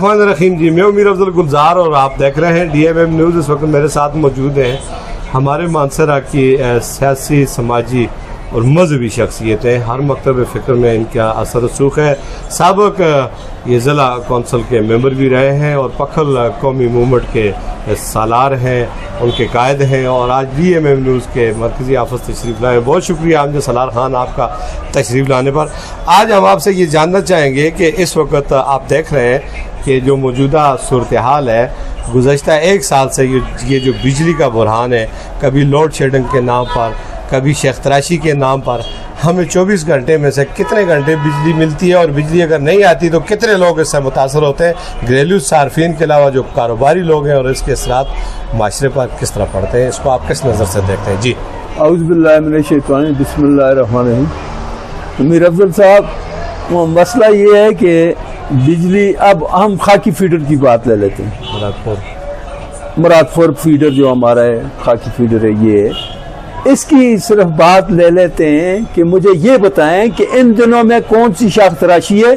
बिस्मिल्लाहिर्रहमानिर्रहीम जी, मैं मीर अफजल गुलजार और आप देख रहे हैं DMM न्यूज़। इस वक्त मेरे साथ मौजूद हैं हमारे मानसरा की सियासी, समाजी और मजहबी शख्सियतें। हर मकतब फ़िक्र में इनका असर रसूख है। साबिक ये ज़िला कौंसल के मेंबर भी रहे हैं और पखल कौमी मूवमेंट के सालार हैं, उनके कायद हैं और आज DMM न्यूज़ के मरकज़ी ऑफिस तशरीफ़ लाए। बहुत शुक्रिया हमजा सलार खान आपका तशरीफ़ लाने पर। आज हम आपसे ये जानना चाहेंगे कि इस वक्त आप देख रहे हैं कि जो मौजूदा सूरत हाल है, गुज़श्ता एक साल से ये जो बिजली का बुरहान है, कभी लोड शेडिंग के नाम पर, कभी शेख तराशी के नाम पर, हमें 24 घंटे में से कितने घंटे बिजली मिलती है और बिजली अगर नहीं आती तो कितने लोग इससे मुतासर होते हैं, घरेलू सार्फिन के अलावा जो कारोबारी लोग हैं, और इसके असरात माशरे पर किस तरह पड़ते हैं, इसको आप किस नज़र से देखते हैं? जी औज़ु बिल्लाहि मिनश शैतानिर बिस्मिल्लाहिर्रहमानिर्रहीम। मीर अफजल साहब, मसला ये है कि बिजली, अब हम खाकी फीडर की बात ले लेते हैं। मुरादपुर फीडर जो हमारा है, खाकी फीडर है, ये है। इसकी सिर्फ बात ले लेते हैं कि मुझे ये बताएं कि इन दिनों में कौन सी शाख तराशी है,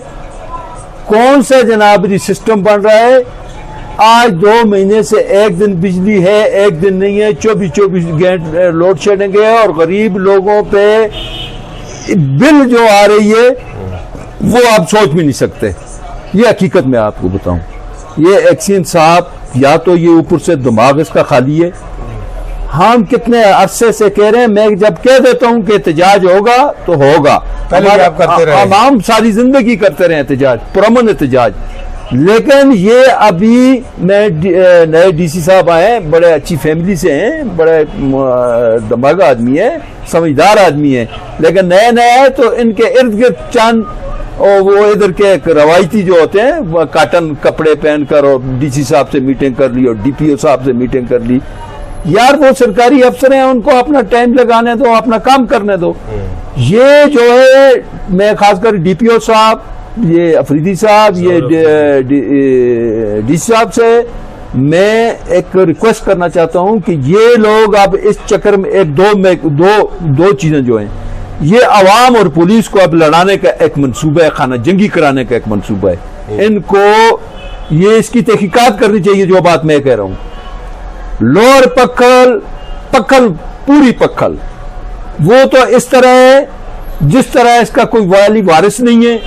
कौन सा जनाबरी सिस्टम बन रहा है। आज 2 महीने से एक दिन बिजली है, एक दिन नहीं है, 24 घंटे लोड शेडिंग है और गरीब लोगों पे बिल जो आ रही है वो आप सोच भी नहीं सकते। ये हकीकत मैं आपको बताऊं, ये एक्सीन साहब या तो ये ऊपर से दिमाग इसका खाली है। हम कितने अरसे से कह रहे हैं, मैं जब कह देता हूं कि एहतजाज होगा तो होगा। पहले आप करते रहे, हम सारी जिंदगी करते रहे एहतजाज, पुरअमन एहतजाज। लेकिन ये अभी नए DC साहब आए, बड़े अच्छी फैमिली से हैं, बड़े दिमाग आदमी है, समझदार आदमी है, लेकिन नए नए है तो इनके इर्द गिर्द चंद और वो इधर के रवायती जो होते हैं, वो काटन कपड़े पहनकर और DC साहब से मीटिंग कर ली और DPO साहब से मीटिंग कर ली। यार वो सरकारी अफसर हैं, उनको अपना टाइम लगाने दो, अपना काम करने दो। ये जो है, मैं खासकर DPO साहब, ये अफरीदी साहब, ये DC साहब से मैं एक रिक्वेस्ट करना चाहता हूं कि ये लोग अब इस चक्कर में दो चीजें जो हैं, ये अवाम और पुलिस को अब लड़ाने का एक मंसूबा है, खाना जंगी कराने का एक मंसूबा है। इनको ये इसकी तहकीकात करनी चाहिए। जो बात मैं कह रहा हूं, लोअर पक्खल पूरी पक्खल, वो तो इस तरह है जिस तरह इसका कोई वाली वारिस नहीं है।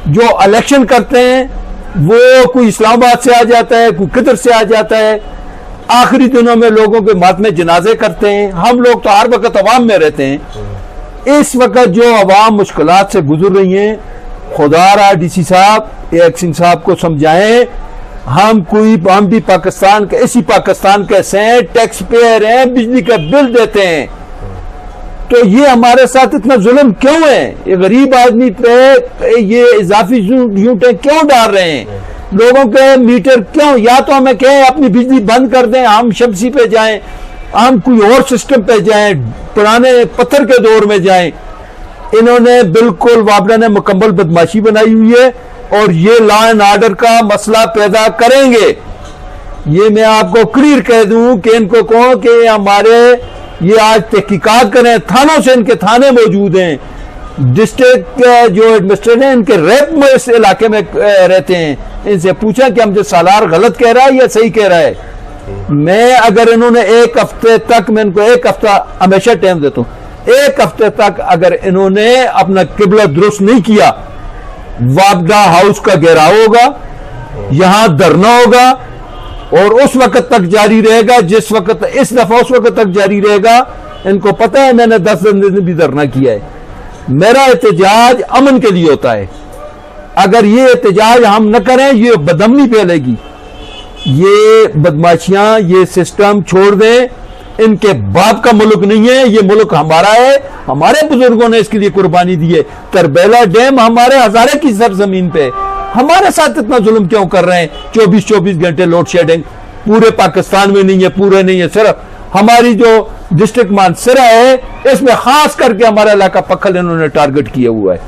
जो इलेक्शन करते हैं वो कोई इस्लामाबाद से आ जाता है, कोई किधर से आ जाता है, आखिरी दिनों में लोगों के मातमे जनाजे करते हैं। हम लोग तो हर वक्त अवाम में रहते हैं। इस वक्त जो अवाम मुश्किलात से गुजर रही हैं, खुदारा DC साहब, एक्सिन साहब को समझाएं। हम भी पाकिस्तान के, इसी पाकिस्तान के हैं, टैक्स पेयर हैं, बिजली का बिल देते हैं, तो ये हमारे साथ इतना जुल्म क्यों है? ये गरीब आदमी पे ये इजाफी यूनिटें क्यों डाल रहे हैं? लोगों के मीटर क्यों? या तो हमें कहें अपनी बिजली बंद कर दें, हम शमसी पे जाएं, हम कोई और सिस्टम पे जाएं, पुराने पत्थर के दौर में जाएं। इन्होंने बिल्कुल, वाबड़ा ने मुकम्मल बदमाशी बनाई हुई है और ये लॉ एंड ऑर्डर का मसला पैदा करेंगे। ये मैं आपको क्लियर कह दूं कि इनको कहो कि हमारे ये आज तहकीकात करें, थानों से इनके थाने मौजूद हैं, डिस्ट्रिक्ट जो एडमिनिस्ट्रेटर हैं इनके रेप में इस इलाके में रहते हैं, इनसे पूछा कि हम जो सालार गलत कह रहा है या सही कह रहा है। मैं अगर इन्होंने एक हफ्ते तक, मैं इनको एक हफ्ता हमेशा टाइम देता हूं, एक हफ्ते तक अगर इन्होंने अपना किबला दुरुस्त नहीं किया, वापडा हाउस का घेराव होगा, यहां धरना होगा और उस वक्त तक जारी रहेगा, जिस वक्त इस दफा उस वक्त तक जारी रहेगा। इनको पता है मैंने 10 दिन भी धरना किया है। मेरा एहतजाज अमन के लिए होता है। अगर ये एहतजाज हम न करें, ये बदअमनी फैलेगी। ये बदमाशियां, ये सिस्टम छोड़ दें। इनके बाप का मुल्क नहीं है, ये मुल्क हमारा है। हमारे बुजुर्गों ने इसके लिए कुर्बानी दी है। तरबेला डैम हमारे हजारे की सरजमीन पे, हमारे साथ इतना जुल्म क्यों कर रहे हैं? 24 घंटे लोड शेडिंग पूरे पाकिस्तान में नहीं है, पूरे नहीं है, सिर्फ हमारी जो डिस्ट्रिक्ट मानसरा है इसमें खास करके हमारा इलाका पक्खल इन्होंने टारगेट किया हुआ है।